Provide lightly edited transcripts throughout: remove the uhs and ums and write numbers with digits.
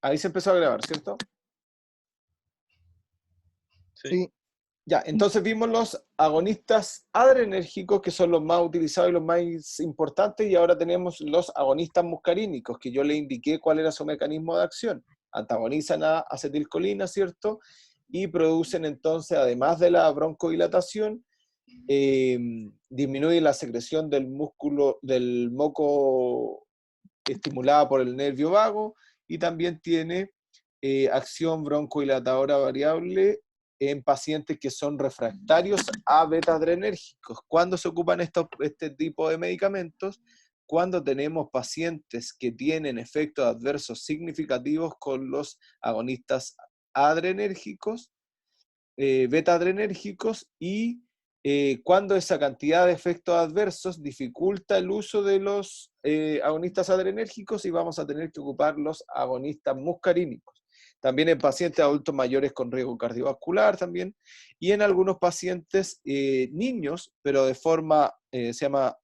Ahí se empezó a grabar, ¿cierto? Sí. Ya, entonces vimos los agonistas adrenérgicos, que son los más utilizados y los más importantes, y ahora tenemos los agonistas muscarínicos, que yo le indiqué cuál era su mecanismo de acción. Antagonizan a acetilcolina, ¿cierto? Y producen entonces, además de la broncodilatación, disminuye la secreción del músculo, del moco estimulada por el nervio vago, y también tiene acción broncodilatadora variable en pacientes que son refractarios a beta-adrenérgicos. ¿Cuándo se ocupan este tipo de medicamentos? Cuando tenemos pacientes que tienen efectos adversos significativos con los agonistas adrenérgicos, beta-adrenérgicos, y cuando esa cantidad de efectos adversos dificulta el uso de los agonistas adrenérgicos, y vamos a tener que ocupar los agonistas muscarínicos. También en pacientes adultos mayores con riesgo cardiovascular también, y en algunos pacientes niños, pero de forma, se llama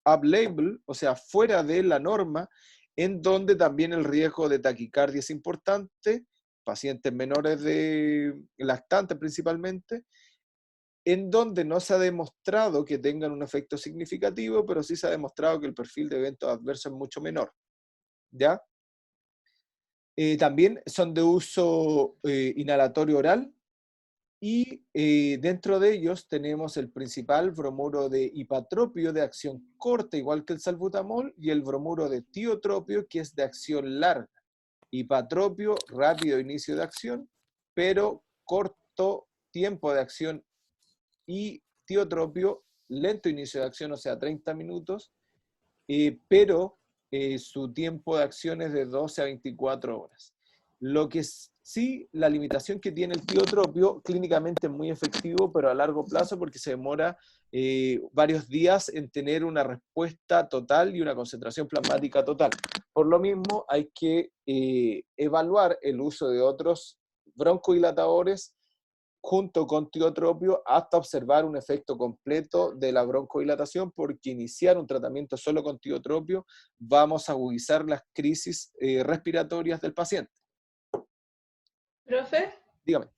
up-label, o sea, fuera de la norma, en donde también el riesgo de taquicardia es importante, pacientes menores de lactantes principalmente, en donde no se ha demostrado que tengan un efecto significativo, pero sí se ha demostrado que el perfil de eventos adversos es mucho menor, ¿ya? También son de uso inhalatorio oral, y dentro de ellos tenemos el principal bromuro de hipatropio de acción corta, igual que el salbutamol, y el bromuro de tiotropio, que es de acción larga. Hipatropio, rápido inicio de acción, pero corto tiempo de acción, y tiotropio, lento inicio de acción, o sea, 30 minutos, pero su tiempo de acción es de 12 a 24 horas. Lo que sí, la limitación que tiene el tiotropio, clínicamente es muy efectivo, pero a largo plazo, porque se demora varios días en tener una respuesta total y una concentración plasmática total. Por lo mismo, hay que evaluar el uso de otros broncodilatadores junto con tiotropio hasta observar un efecto completo de la broncodilatación, porque iniciar un tratamiento solo con tiotropio vamos a agudizar las crisis respiratorias del paciente. Profe, Dígame.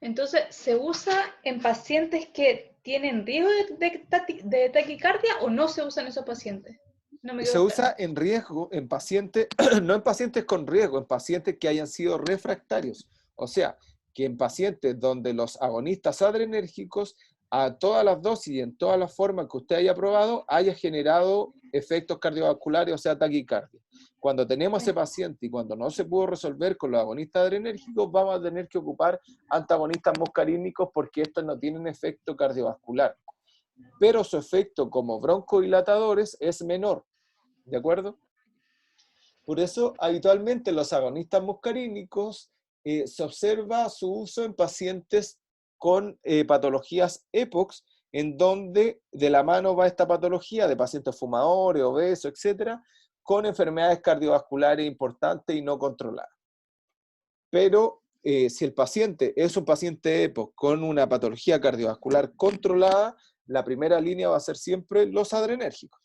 entonces, ¿se usa en pacientes que tienen riesgo de taquicardia o no se usa en esos pacientes? No me Se quedó claro. usa en riesgo, en pacientes, no en pacientes con riesgo, en pacientes que hayan sido refractarios. O sea, que en pacientes donde los agonistas adrenérgicos a todas las dosis y en todas las formas que usted haya probado, haya generado efectos cardiovasculares, o sea, taquicardia. Cuando tenemos ese paciente y cuando no se pudo resolver con los agonistas adrenérgicos, vamos a tener que ocupar antagonistas muscarínicos, porque estos no tienen efecto cardiovascular, pero su efecto como broncodilatadores es menor. ¿De acuerdo? Por eso, habitualmente los agonistas muscarínicos se observa su uso en pacientes con patologías EPOX, en donde de la mano va esta patología de pacientes fumadores, obesos, etcétera, con enfermedades cardiovasculares importantes y no controladas. Pero si el paciente es un paciente EPOX con una patología cardiovascular controlada, la primera línea va a ser siempre los adrenérgicos,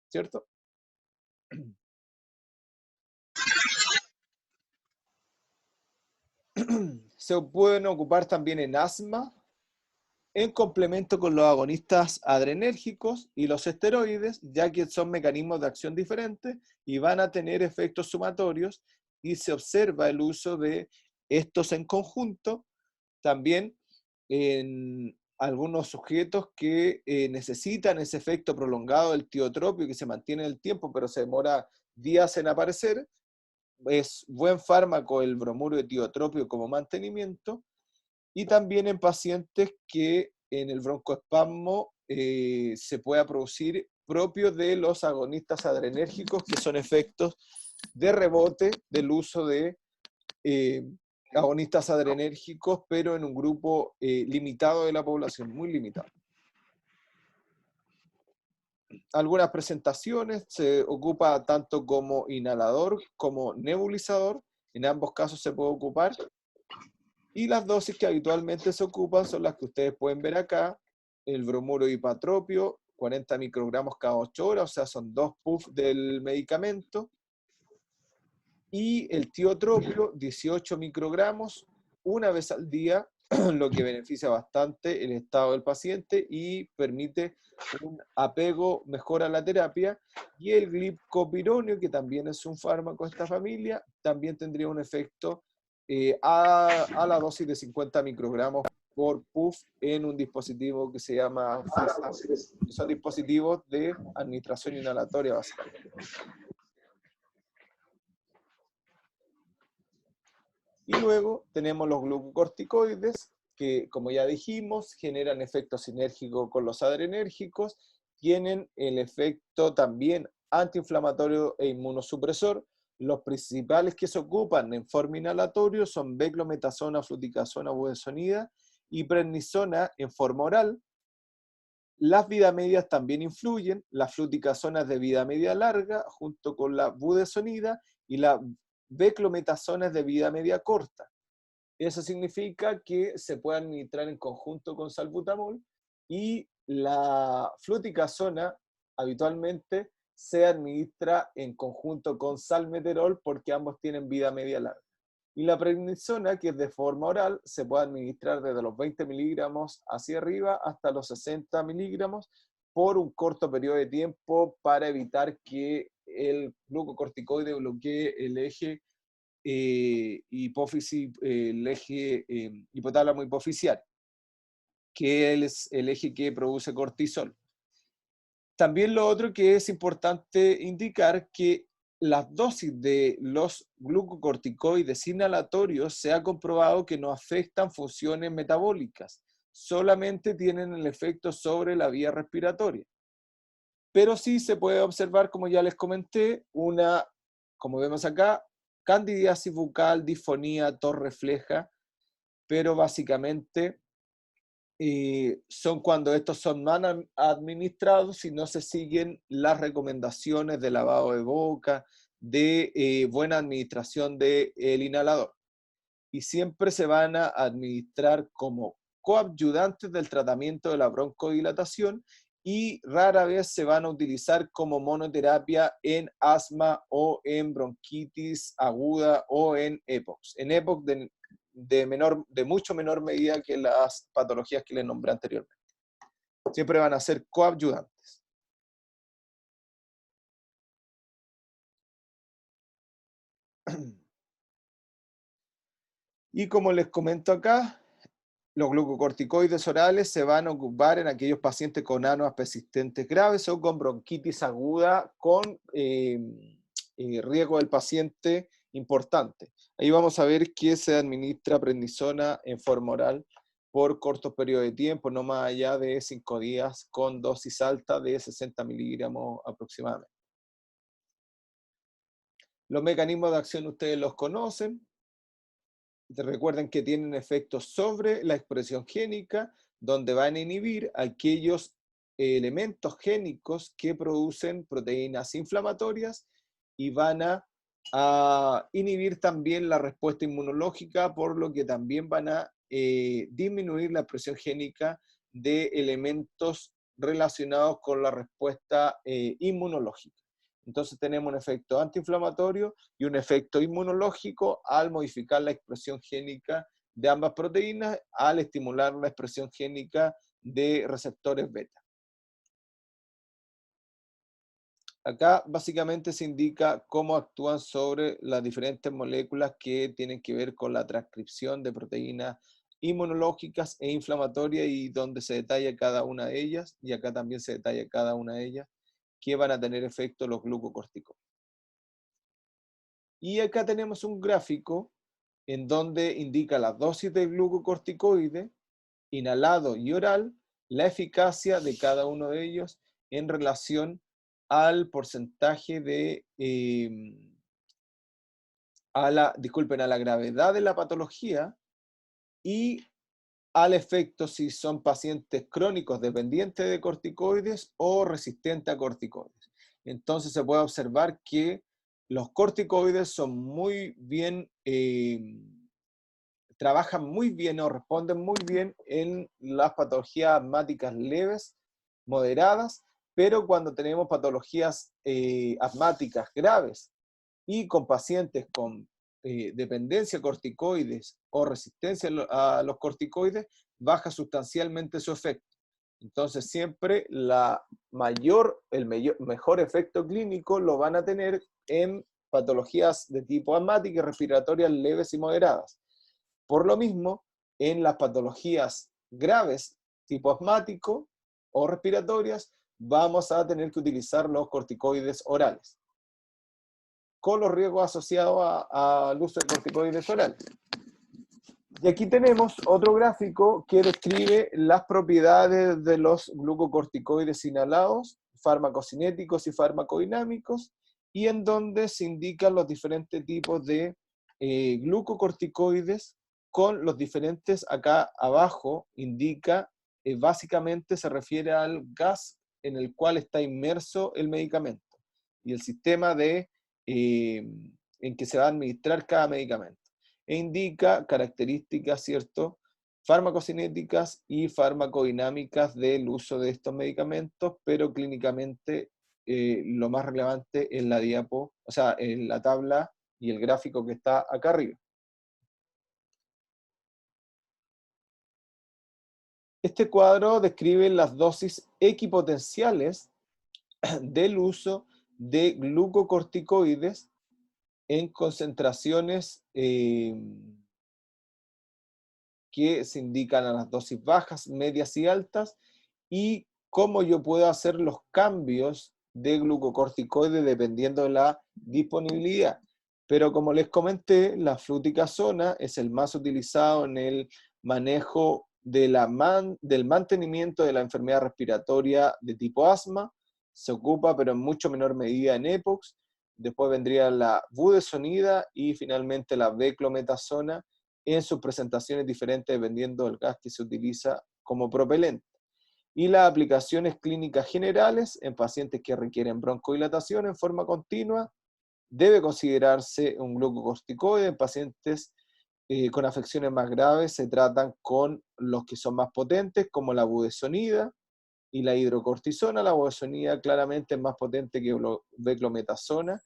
¿cierto? Se pueden ocupar también en asma, en complemento con los agonistas adrenérgicos y los esteroides, ya que son mecanismos de acción diferentes y van a tener efectos sumatorios, y se observa el uso de estos en conjunto también en algunos sujetos que necesitan ese efecto prolongado del tiotropio, que se mantiene en el tiempo pero se demora días en aparecer. Es buen fármaco el bromuro de tiotropio como mantenimiento, y también en pacientes que en el broncoespasmo se pueda producir propio de los agonistas adrenérgicos, que son efectos de rebote del uso de eh, agonistas adrenérgicos, pero en un grupo limitado de la población, muy limitado. Algunas presentaciones se ocupa tanto como inhalador como nebulizador, en ambos casos se puede ocupar, y las dosis que habitualmente se ocupan son las que ustedes pueden ver acá: el bromuro hipatropio, 40 microgramos cada 8 horas, o sea, son 2 puffs del medicamento, y el tiotropio 18 microgramos una vez al día, lo que beneficia bastante el estado del paciente y permite un apego mejor a la terapia. Y el glipcopironio, que también es un fármaco de esta familia, también tendría un efecto a la dosis de 50 microgramos por puff en un dispositivo que se llama FreeStyle. Son dispositivos de administración inhalatoria básicamente. Y luego tenemos los glucocorticoides, que como ya dijimos, generan efecto sinérgico con los adrenérgicos, tienen el efecto también antiinflamatorio e inmunosupresor. Los principales que se ocupan en forma inhalatoria son beclometasona, fluticasona, budesonida y prednisona en forma oral. Las vidas medias también influyen, las fluticasona de vida media larga, junto con la budesonida, y la beclometasona es de vida media corta. Eso significa que se puede administrar en conjunto con salbutamol, y la fluticasona habitualmente se administra en conjunto con salmeterol porque ambos tienen vida media larga. Y la prednisona, que es de forma oral, se puede administrar desde los 20 miligramos hacia arriba hasta los 60 miligramos por un corto periodo de tiempo para evitar que el glucocorticoide bloquee el eje hipófisis, el eje hipotálamo hipoficial, que es el eje que produce cortisol. También lo otro que es importante indicar que las dosis de los glucocorticoides inhalatorios se ha comprobado que no afectan funciones metabólicas, solamente tienen el efecto sobre la vía respiratoria. Pero sí se puede observar, como ya les comenté, como vemos acá, candidiasis bucal, disfonía, tos refleja, pero básicamente son cuando estos son mal administrados y no se siguen las recomendaciones de lavado de boca, de buena administración del inhalador. Y siempre se van a administrar como coadyuvantes del tratamiento de la broncodilatación, y rara vez se van a utilizar como monoterapia en asma o en bronquitis aguda o en EPOC. En EPOC de mucho menor medida que las patologías que les nombré anteriormente. Siempre van a ser coadyuvantes. Y como les comento acá, los glucocorticoides orales se van a ocupar en aquellos pacientes con anuas persistentes graves o con bronquitis aguda con riesgo del paciente importante. Ahí vamos a ver que se administra prednisona en forma oral por cortos periodos de tiempo, no más allá de 5 días, con dosis alta de 60 miligramos aproximadamente. Los mecanismos de acción ustedes los conocen. Recuerden que tienen efectos sobre la expresión génica, donde van a inhibir aquellos elementos génicos que producen proteínas inflamatorias, y van a inhibir también la respuesta inmunológica, por lo que también van a disminuir la expresión génica de elementos relacionados con la respuesta inmunológica. Entonces tenemos un efecto antiinflamatorio y un efecto inmunológico al modificar la expresión génica de ambas proteínas, al estimular la expresión génica de receptores beta. Acá básicamente se indica cómo actúan sobre las diferentes moléculas que tienen que ver con la transcripción de proteínas inmunológicas e inflamatorias, y donde se detalla cada una de ellas, y acá también se detalla cada una de ellas, que van a tener efecto los glucocorticoides. Y acá tenemos un gráfico en donde indica las dosis de glucocorticoide, inhalado y oral, la eficacia de cada uno de ellos en relación al porcentaje de, a la gravedad de la patología, y al efecto si son pacientes crónicos dependientes de corticoides o resistentes a corticoides. Entonces se puede observar que los corticoides son muy bien, trabajan muy bien o responden muy bien en las patologías asmáticas leves, moderadas, pero cuando tenemos patologías asmáticas graves y con pacientes con dependencia a corticoides o resistencia a los corticoides, baja sustancialmente su efecto. Entonces siempre el mejor efecto clínico lo van a tener en patologías de tipo asmática y respiratorias leves y moderadas. Por lo mismo, en las patologías graves tipo asmático o respiratorias, vamos a tener que utilizar los corticoides orales, con los riesgos asociados al uso de corticoides orales. Y aquí tenemos otro gráfico que describe las propiedades de los glucocorticoides inhalados, farmacocinéticos y farmacodinámicos, y en donde se indican los diferentes tipos de glucocorticoides con los diferentes, acá abajo indica, básicamente se refiere al gas en el cual está inmerso el medicamento y el sistema en que se va a administrar cada medicamento. E indica características, ¿cierto?, farmacocinéticas y farmacodinámicas del uso de estos medicamentos, pero clínicamente lo más relevante es la diapo, o sea, en la tabla y el gráfico que está acá arriba. Este cuadro describe las dosis equipotenciales del uso de glucocorticoides en concentraciones que se indican a las dosis bajas, medias y altas, y cómo yo puedo hacer los cambios de glucocorticoides dependiendo de la disponibilidad. Pero como les comenté, la fluticasona es el más utilizado en el manejo del mantenimiento de la enfermedad respiratoria de tipo asma. Se ocupa, pero en mucho menor medida, en EPOX. Después vendría la budesonida y finalmente la beclometasona en sus presentaciones diferentes dependiendo del gas que se utiliza como propelente. Y las aplicaciones clínicas generales en pacientes que requieren broncodilatación en forma continua, debe considerarse un glucocorticoide. En pacientes con afecciones más graves se tratan con los que son más potentes, como la budesonida y la hidrocortisona. La budesonida claramente es más potente que beclometasona,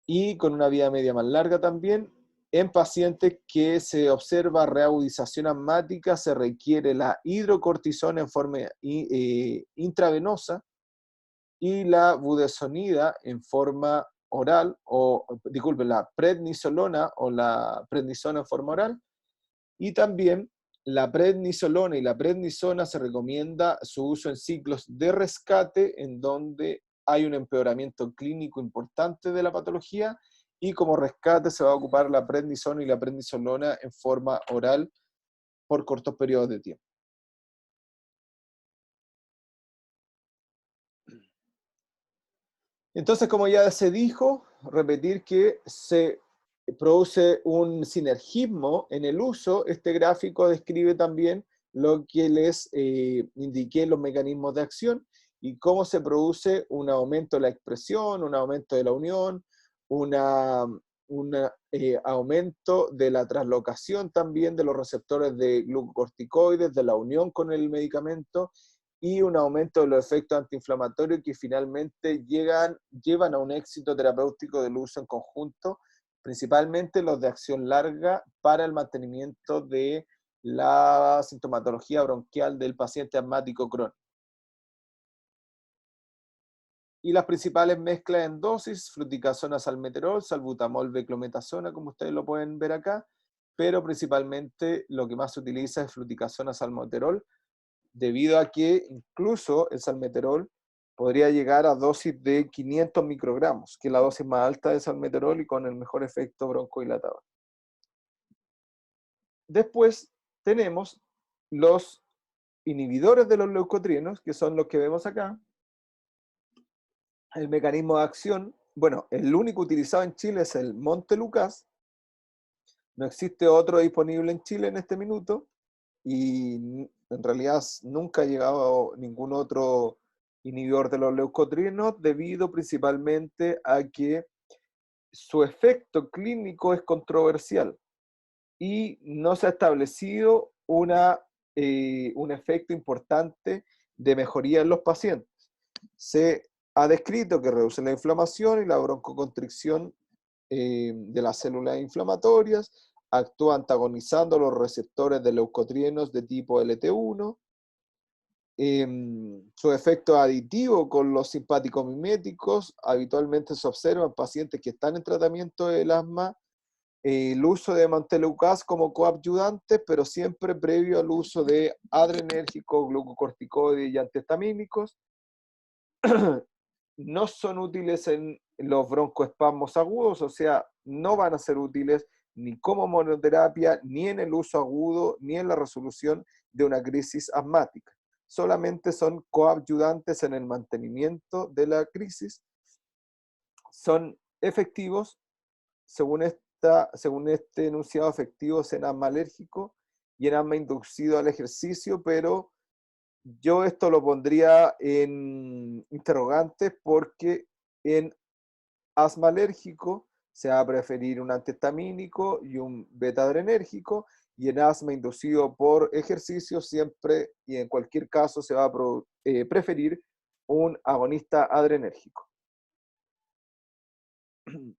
y con una vida media más larga también. En pacientes que se observa reagudización asmática, se requiere la hidrocortisona en forma intravenosa y la budesonida en forma oral, la prednisolona o la prednisona en forma oral. Y también la prednisolona y la prednisona se recomienda su uso en ciclos de rescate en donde hay un empeoramiento clínico importante de la patología, y como rescate se va a ocupar la prednisona y la prednisolona en forma oral por cortos periodos de tiempo. Entonces, como ya se dijo, repetir que se produce un sinergismo en el uso. Este gráfico describe también lo que les indiqué, los mecanismos de acción y cómo se produce un aumento de la expresión, un aumento de la unión, un aumento de la traslocación también de los receptores de glucocorticoides, de la unión con el medicamento, y un aumento de los efectos antiinflamatorios que finalmente llevan a un éxito terapéutico del uso en conjunto, principalmente los de acción larga para el mantenimiento de la sintomatología bronquial del paciente asmático crónico. Y las principales mezclas en dosis: fluticasona, salmeterol, salbutamol, beclometasona, como ustedes lo pueden ver acá, pero principalmente lo que más se utiliza es fluticasona, salmeterol, debido a que incluso el salmeterol podría llegar a dosis de 500 microgramos, que es la dosis más alta de salmeterol y con el mejor efecto broncodilatador. Después tenemos los inhibidores de los leucotrienos, que son los que vemos acá. El mecanismo de acción, bueno, el único utilizado en Chile es el Montelukast. No existe otro disponible en Chile en este minuto, y en realidad nunca ha llegado ningún otro inhibidor de los leucotrienos, debido principalmente a que su efecto clínico es controversial y no se ha establecido un efecto importante de mejoría en los pacientes. Se ha descrito que reduce la inflamación y la broncoconstricción de las células inflamatorias, actúa antagonizando los receptores de leucotrienos de tipo LT1, su efecto aditivo con los simpáticos miméticos habitualmente se observa en pacientes que están en tratamiento del asma, el uso de montelukast como coadyuvante, pero siempre previo al uso de adrenérgicos, glucocorticoides y antihistamínicos. No son útiles en los broncoespasmos agudos, o sea, no van a ser útiles ni como monoterapia, ni en el uso agudo, ni en la resolución de una crisis asmática. Solamente son coadyuvantes en el mantenimiento de la crisis. Son efectivos, según este enunciado, efectivos en asma alérgico y en asma inducido al ejercicio, pero yo esto lo pondría en interrogantes porque en asma alérgico se va a preferir un antihistamínico y un beta-adrenérgico, y en asma inducido por ejercicio siempre y en cualquier caso se va a preferir un agonista adrenérgico.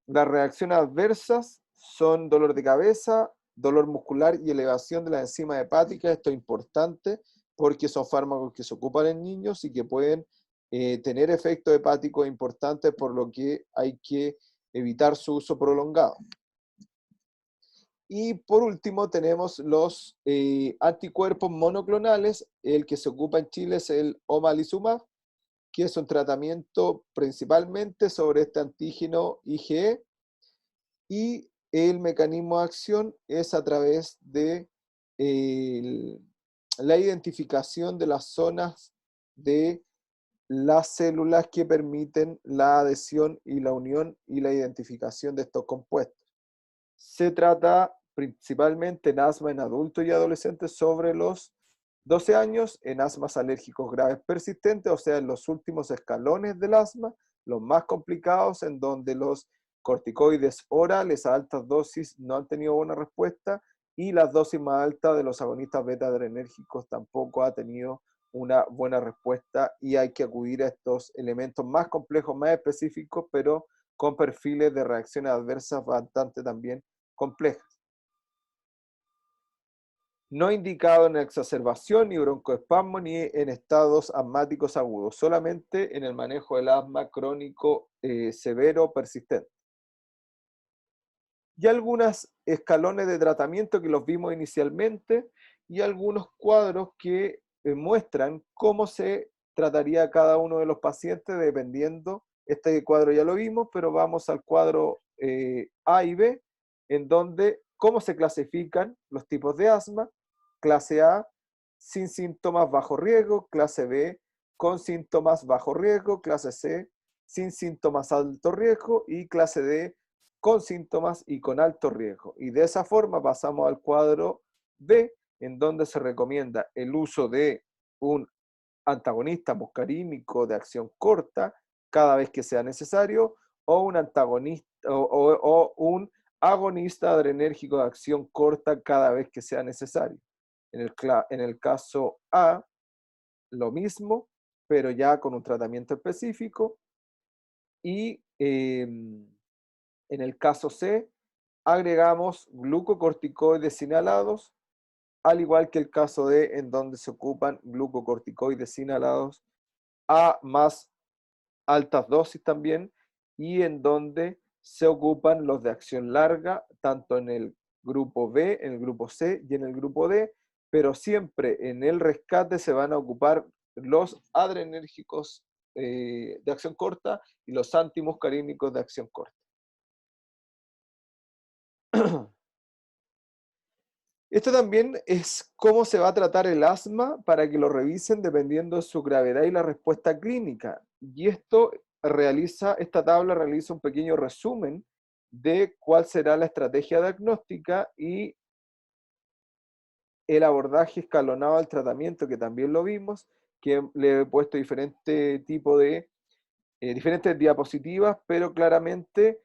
Las reacciones adversas son dolor de cabeza, dolor muscular y elevación de las enzimas hepáticas. Esto es importante porque son fármacos que se ocupan en niños y que pueden tener efectos hepáticos importantes, por lo que hay que evitar su uso prolongado. Y por último tenemos los anticuerpos monoclonales. El que se ocupa en Chile es el omalizumab, que es un tratamiento principalmente sobre este antígeno IgE, y el mecanismo de acción es a través de la identificación de las zonas de las células que permiten la adhesión y la unión y la identificación de estos compuestos. Se trata principalmente en asma en adultos y adolescentes sobre los 12 años, en asmas alérgicos graves persistentes, o sea, en los últimos escalones del asma, los más complicados, en donde los corticoides orales a altas dosis no han tenido buena respuesta, y las dosis más altas de los agonistas beta-adrenérgicos tampoco ha tenido una buena respuesta, y hay que acudir a estos elementos más complejos, más específicos, pero con perfiles de reacciones adversas bastante también complejas. No indicado en exacerbación, ni broncoespasmo, ni en estados asmáticos agudos, solamente en el manejo del asma crónico severo persistente. Y algunos escalones de tratamiento que los vimos inicialmente, y algunos cuadros que muestran cómo se trataría cada uno de los pacientes dependiendo. Este cuadro ya lo vimos, pero vamos al cuadro A y B, en donde cómo se clasifican los tipos de asma. Clase A, sin síntomas, bajo riesgo; clase B, con síntomas, bajo riesgo; clase C, sin síntomas, alto riesgo; y clase D, con síntomas y con alto riesgo. Y de esa forma pasamos al cuadro B, en donde se recomienda el uso de un antagonista muscarínico de acción corta cada vez que sea necesario, o un antagonista o un agonista adrenérgico de acción corta cada vez que sea necesario. En el caso A, lo mismo, pero ya con un tratamiento específico. Y en el caso C, agregamos glucocorticoides inhalados, al igual que el caso D, en donde se ocupan glucocorticoides inhalados a más altas dosis también, y en donde se ocupan los de acción larga, tanto en el grupo B, en el grupo C y en el grupo D, pero siempre en el rescate se van a ocupar los adrenérgicos de acción corta y los antimuscarínicos de acción corta. Esto también es cómo se va a tratar el asma para que lo revisen dependiendo de su gravedad y la respuesta clínica. Y esta tabla realiza un pequeño resumen de cuál será la estrategia diagnóstica y el abordaje escalonado al tratamiento, que también lo vimos, que le he puesto diferentes diapositivas, pero claramente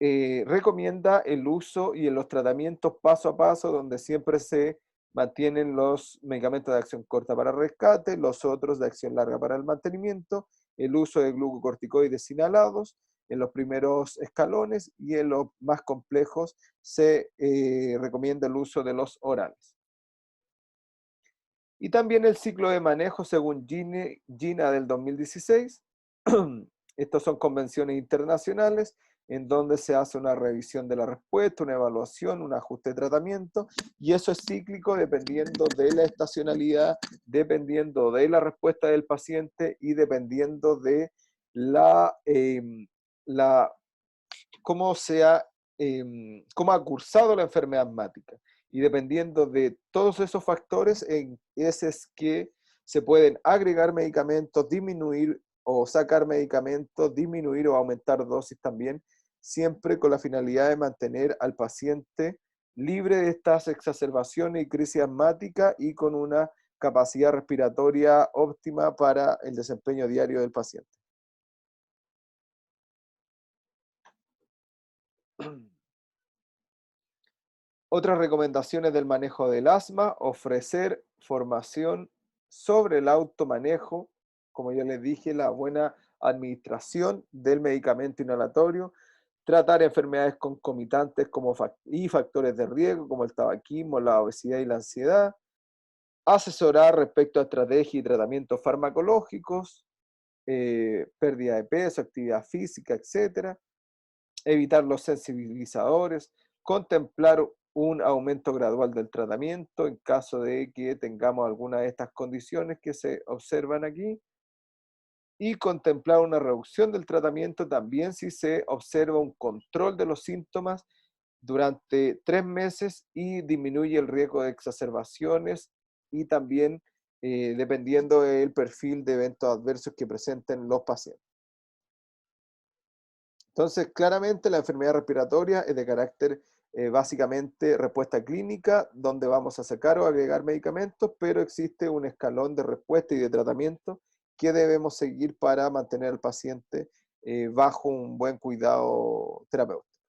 recomienda el uso y en los tratamientos paso a paso, donde siempre se mantienen los medicamentos de acción corta para rescate, los otros de acción larga para el mantenimiento, el uso de glucocorticoides inhalados, en los primeros escalones, y en los más complejos se recomienda el uso de los orales. Y también el ciclo de manejo según GINA del 2016. Estos son convenciones internacionales en donde se hace una revisión de la respuesta, una evaluación, un ajuste de tratamiento, y eso es cíclico dependiendo de la estacionalidad, dependiendo de la respuesta del paciente y dependiendo de la cómo cómo ha cursado la enfermedad asmática. Y dependiendo de todos esos factores, es que se pueden agregar medicamentos, disminuir o sacar medicamentos, disminuir o aumentar dosis también, siempre con la finalidad de mantener al paciente libre de estas exacerbaciones y crisis asmática y con una capacidad respiratoria óptima para el desempeño diario del paciente. Otras recomendaciones del manejo del asma: ofrecer formación sobre el automanejo, como ya les dije, la buena administración del medicamento inhalatorio, tratar enfermedades concomitantes y factores de riesgo como el tabaquismo, la obesidad y la ansiedad, asesorar respecto a estrategias y tratamientos farmacológicos, pérdida de peso, actividad física, etcétera, evitar los sensibilizadores, contemplar un aumento gradual del tratamiento en caso de que tengamos alguna de estas condiciones que se observan aquí, y contemplar una reducción del tratamiento también si se observa un control de los síntomas durante 3 meses y disminuye el riesgo de exacerbaciones, y también dependiendo del perfil de eventos adversos que presenten los pacientes. Entonces, claramente la enfermedad respiratoria es de carácter básicamente respuesta clínica, donde vamos a sacar o agregar medicamentos, pero existe un escalón de respuesta y de tratamiento que debemos seguir para mantener al paciente bajo un buen cuidado terapéutico.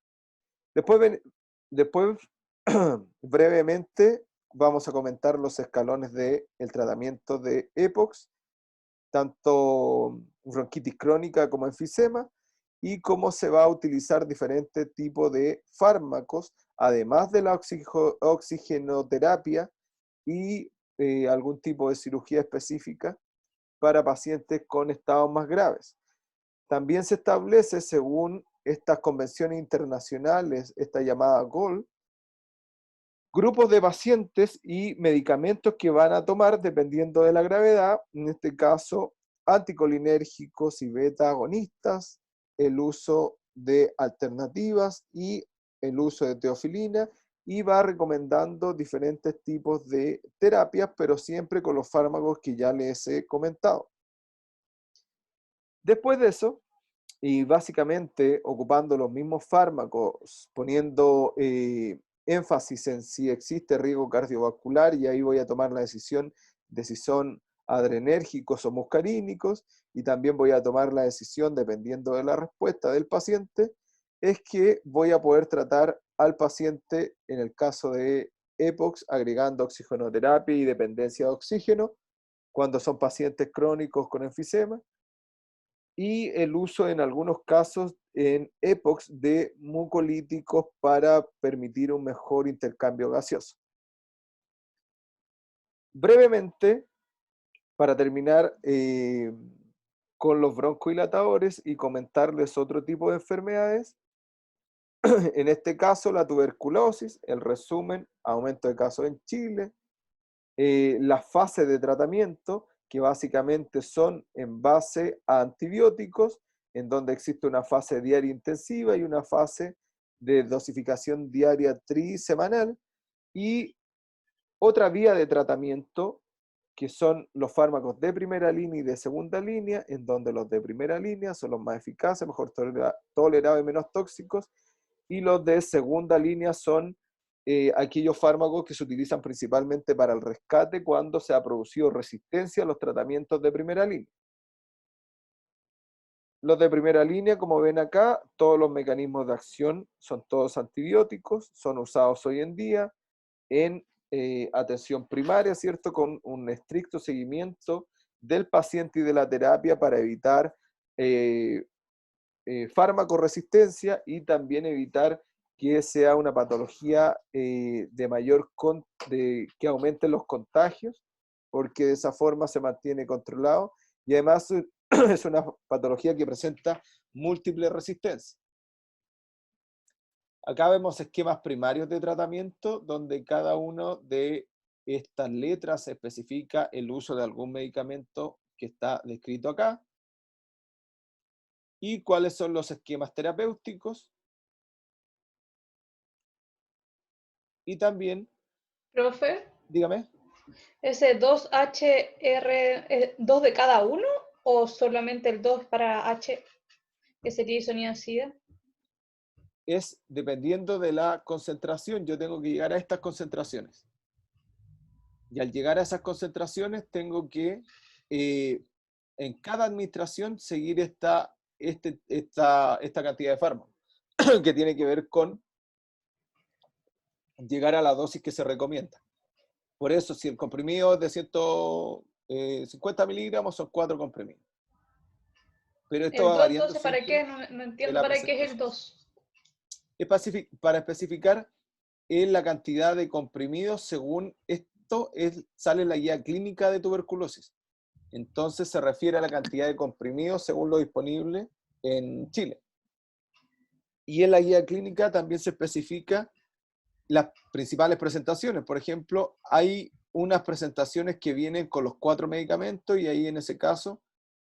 Después brevemente, vamos a comentar los escalones del tratamiento de EPOX, tanto bronquitis crónica como enfisema, y cómo se va a utilizar diferentes tipos de fármacos, además de la oxigenoterapia y algún tipo de cirugía específica para pacientes con estados más graves. También se establece, según estas convenciones internacionales, esta llamada GOL, grupos de pacientes y medicamentos que van a tomar dependiendo de la gravedad, en este caso anticolinérgicos y beta agonistas, el uso de alternativas y el uso de teofilina, y va recomendando diferentes tipos de terapias, pero siempre con los fármacos que ya les he comentado. Después de eso, y básicamente ocupando los mismos fármacos, poniendo énfasis en si existe riesgo cardiovascular, y ahí voy a tomar la decisión de si son adrenérgicos o muscarínicos, y también voy a tomar la decisión, dependiendo de la respuesta del paciente, es que voy a poder tratar al paciente, en el caso de EPOX, agregando oxigenoterapia y dependencia de oxígeno, cuando son pacientes crónicos con enfisema, y el uso en algunos casos en EPOX de mucolíticos para permitir un mejor intercambio gaseoso. Brevemente, para terminar con los broncodilatadores y comentarles otro tipo de enfermedades, en este caso la tuberculosis, el resumen: aumento de casos en Chile, las fases de tratamiento, que básicamente son en base a antibióticos, en donde existe una fase diaria intensiva y una fase de dosificación diaria trisemanal, y otra vía de tratamiento, que son los fármacos de primera línea y de segunda línea, en donde los de primera línea son los más eficaces, mejor tolerados y menos tóxicos, y los de segunda línea son aquellos fármacos que se utilizan principalmente para el rescate cuando se ha producido resistencia a los tratamientos de primera línea. Los de primera línea, como ven acá, todos los mecanismos de acción son todos antibióticos, son usados hoy en día en atención primaria, ¿cierto? Con un estricto seguimiento del paciente y de la terapia para evitar fármaco-resistencia y también evitar que sea una patología que aumente los contagios, porque de esa forma se mantiene controlado y además es una patología que presenta múltiples resistencias. Acá vemos esquemas primarios de tratamiento donde cada uno de estas letras especifica el uso de algún medicamento que está descrito acá y cuáles son los esquemas terapéuticos y también, Profe, dígame, ¿ese 2HR, 2 de cada uno o solamente el 2 para H, que sería isoniazida? es dependiendo de la concentración, yo tengo que llegar a estas concentraciones. Y al llegar a esas concentraciones tengo que, en cada administración, seguir esta cantidad de fármacos, que tiene que ver con llegar a la dosis que se recomienda. Por eso, si el comprimido es de 150 miligramos, son 4 comprimidos. Pero esto ¿El va 2 variando entonces para qué? siempre No de entiendo la para qué es el presentación. 2. Para especificar la cantidad de comprimidos según esto sale la guía clínica de tuberculosis. Entonces se refiere a la cantidad de comprimidos según lo disponible en Chile. Y en la guía clínica también se especifica las principales presentaciones. Por ejemplo, hay unas presentaciones que vienen con los 4 medicamentos y ahí en ese caso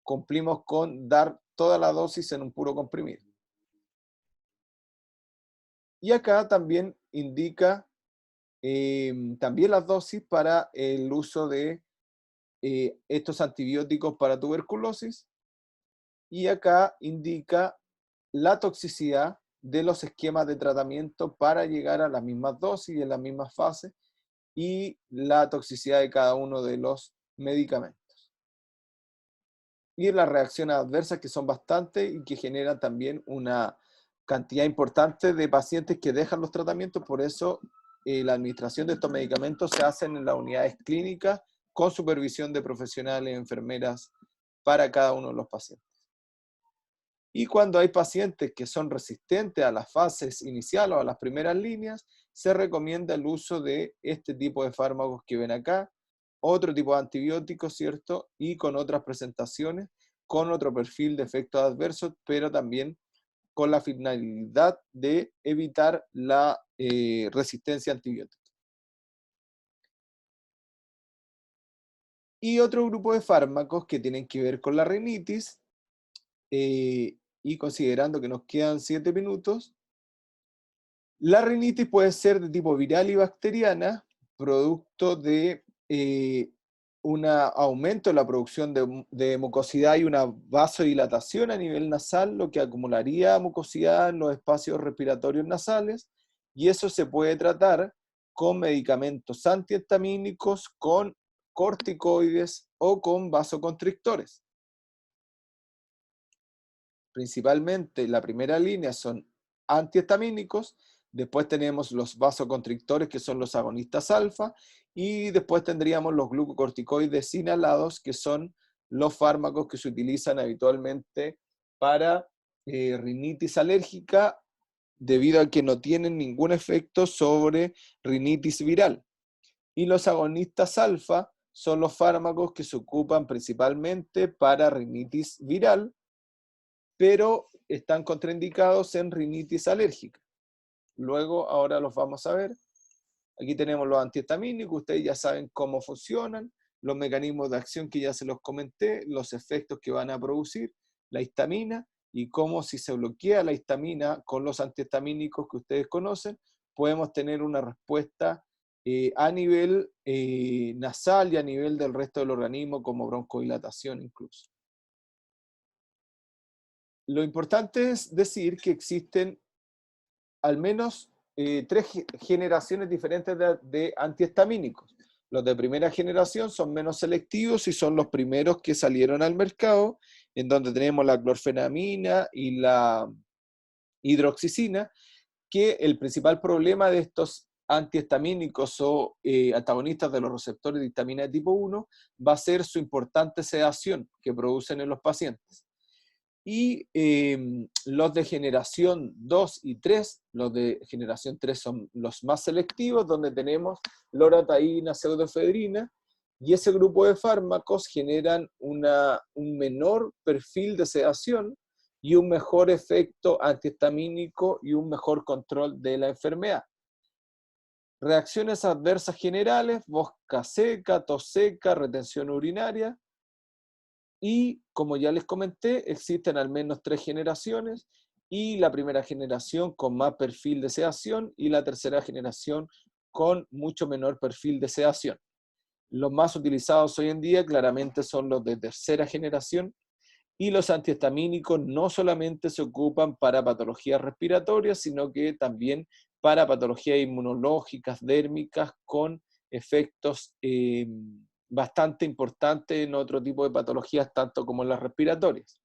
cumplimos con dar toda la dosis en un puro comprimido. Y acá también indica también las dosis para el uso de estos antibióticos para tuberculosis. Y acá indica la toxicidad de los esquemas de tratamiento para llegar a las mismas dosis y en las mismas fases y la toxicidad de cada uno de los medicamentos. Y las reacciones adversas que son bastantes y que generan también una cantidad importante de pacientes que dejan los tratamientos, por eso la administración de estos medicamentos se hace en las unidades clínicas con supervisión de profesionales, enfermeras para cada uno de los pacientes. Y cuando hay pacientes que son resistentes a las fases iniciales o a las primeras líneas, se recomienda el uso de este tipo de fármacos que ven acá, otro tipo de antibióticos, ¿cierto? Y con otras presentaciones, con otro perfil de efectos adversos, pero también con la finalidad de evitar la resistencia antibiótica. Y otro grupo de fármacos que tienen que ver con la rinitis, y considerando que nos quedan 7 minutos, la rinitis puede ser de tipo viral y bacteriana, producto de un aumento en la producción de mucosidad y una vasodilatación a nivel nasal, lo que acumularía mucosidad en los espacios respiratorios nasales, y eso se puede tratar con medicamentos antihistamínicos, con corticoides o con vasoconstrictores. Principalmente la primera línea son antihistamínicos, después tenemos los vasoconstrictores que son los agonistas alfa y después tendríamos los glucocorticoides inhalados que son los fármacos que se utilizan habitualmente para rinitis alérgica debido a que no tienen ningún efecto sobre rinitis viral. Y los agonistas alfa son los fármacos que se ocupan principalmente para rinitis viral, pero están contraindicados en rinitis alérgica. Luego, ahora los vamos a ver. Aquí tenemos los antihistamínicos, ustedes ya saben cómo funcionan, los mecanismos de acción que ya se los comenté, los efectos que van a producir, la histamina, y cómo si se bloquea la histamina con los antihistamínicos que ustedes conocen, podemos tener una respuesta a nivel nasal y a nivel del resto del organismo, como broncodilatación incluso. Lo importante es decir que existen al menos 3 generaciones diferentes de antihistamínicos. Los de primera generación son menos selectivos y son los primeros que salieron al mercado, en donde tenemos la clorfenamina y la hidroxicina, que el principal problema de estos antihistamínicos o antagonistas de los receptores de histamina de tipo 1 va a ser su importante sedación que producen en los pacientes. Y los de generación 2 y 3, los de generación 3 son los más selectivos, donde tenemos loratadina, pseudoefedrina, y ese grupo de fármacos generan un menor perfil de sedación y un mejor efecto antihistamínico y un mejor control de la enfermedad. Reacciones adversas generales: boca seca, tos seca, retención urinaria. Y como ya les comenté, existen al menos 3 generaciones, y la primera generación con más perfil de sedación y la tercera generación con mucho menor perfil de sedación. Los más utilizados hoy en día claramente son los de tercera generación, y los antihistamínicos no solamente se ocupan para patologías respiratorias, sino que también para patologías inmunológicas, dérmicas, con efectos bastante importantes en otro tipo de patologías, tanto como en las respiratorias.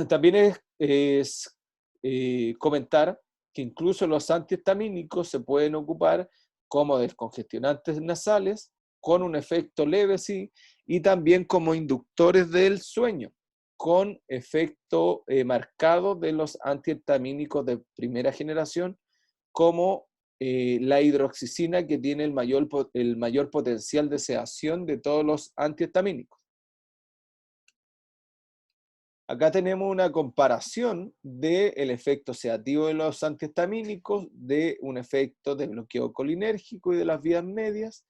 También es comentar que incluso los antihistamínicos se pueden ocupar como descongestionantes nasales, con un efecto leve, sí, y también como inductores del sueño, con efecto marcado de los antihistamínicos de primera generación, como la hidroxicina, que tiene el mayor potencial de sedación de todos los antihistamínicos. Acá tenemos una comparación del efecto sedativo de los antihistamínicos, de un efecto de bloqueo colinérgico y de las vías medias,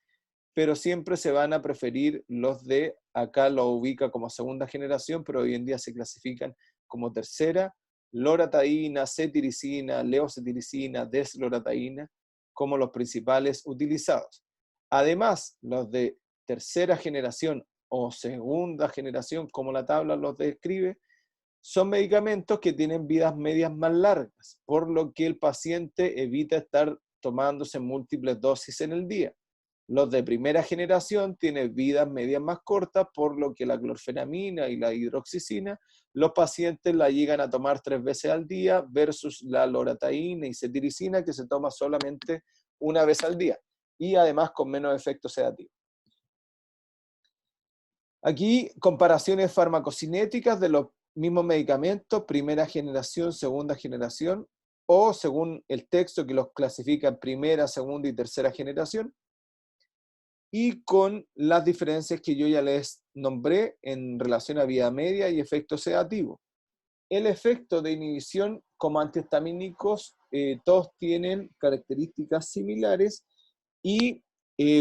pero siempre se van a preferir los de, acá lo ubica como segunda generación, pero hoy en día se clasifican como tercera: loratadina, cetiricina, leocetiricina, desloratadina, como los principales utilizados. Además, los de tercera generación o segunda generación, como la tabla los describe, son medicamentos que tienen vidas medias más largas, por lo que el paciente evita estar tomándose múltiples dosis en el día. Los de primera generación tienen vidas medias más cortas, por lo que la clorfenamina y la hidroxicina, los pacientes la llegan a tomar 3 veces al día, versus la loratadina y cetiricina, que se toma solamente una vez al día, y además con menos efecto sedativo. Aquí, comparaciones farmacocinéticas de los mismos medicamentos, primera generación, segunda generación, o según el texto que los clasifica en primera, segunda y tercera generación, y con las diferencias que yo ya les nombré en relación a vía media y efecto sedativo. El efecto de inhibición como antihistamínicos, todos tienen características similares, y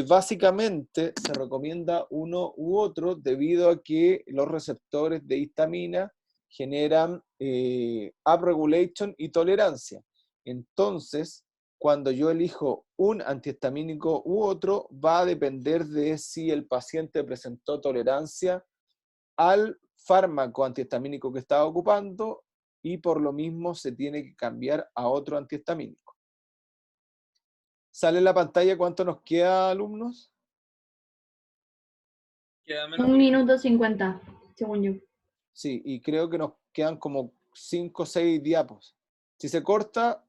básicamente se recomienda uno u otro debido a que los receptores de histamina generan upregulation y tolerancia. Entonces, cuando yo elijo un antihistamínico u otro, va a depender de si el paciente presentó tolerancia al fármaco antihistamínico que estaba ocupando, y por lo mismo se tiene que cambiar a otro antihistamínico. ¿Sale en la pantalla cuánto nos queda, alumnos? Queda menos 1 minuto 50, según yo. Sí, y creo que nos quedan como 5 o 6 diapos. Si se corta,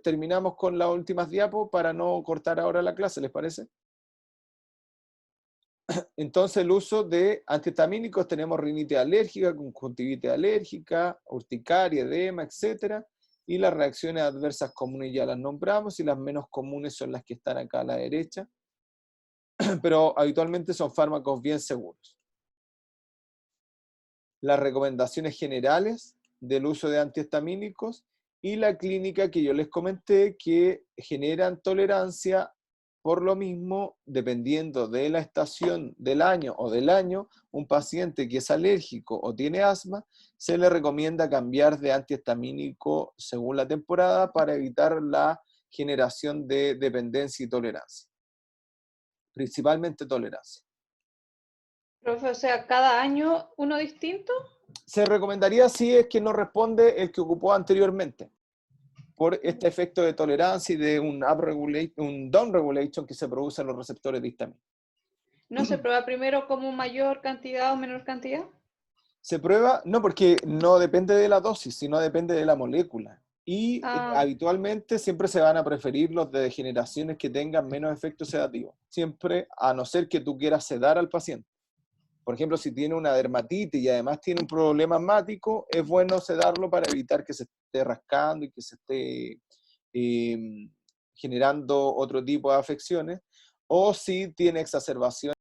terminamos con las últimas diapos para no cortar ahora la clase, ¿les parece? Entonces, el uso de antihistamínicos: tenemos rinitis alérgica, conjuntivitis alérgica, urticaria, edema, etc. Y las reacciones adversas comunes ya las nombramos, y las menos comunes son las que están acá a la derecha, pero habitualmente son fármacos bien seguros. Las recomendaciones generales del uso de antihistamínicos y la clínica que yo les comenté, que generan tolerancia. Por lo mismo, dependiendo de la estación del año o del año, un paciente que es alérgico o tiene asma, se le recomienda cambiar de antihistamínico según la temporada, para evitar la generación de dependencia y tolerancia. Principalmente tolerancia. Profe, o sea, cada año uno distinto. Se recomendaría si es que no responde el que ocupó anteriormente, por este efecto de tolerancia y de un downregulation que se produce en los receptores de histamina. ¿No se prueba primero como mayor cantidad o menor cantidad? Se prueba, no, porque no depende de la dosis, sino depende de la molécula. Y habitualmente siempre se van a preferir los de generaciones que tengan menos efecto sedativo, siempre a no ser que tú quieras sedar al paciente. Por ejemplo, si tiene una dermatitis y además tiene un problema asmático, es bueno sedarlo para evitar que se esté rascando y que se esté generando otro tipo de afecciones. O si tiene exacerbación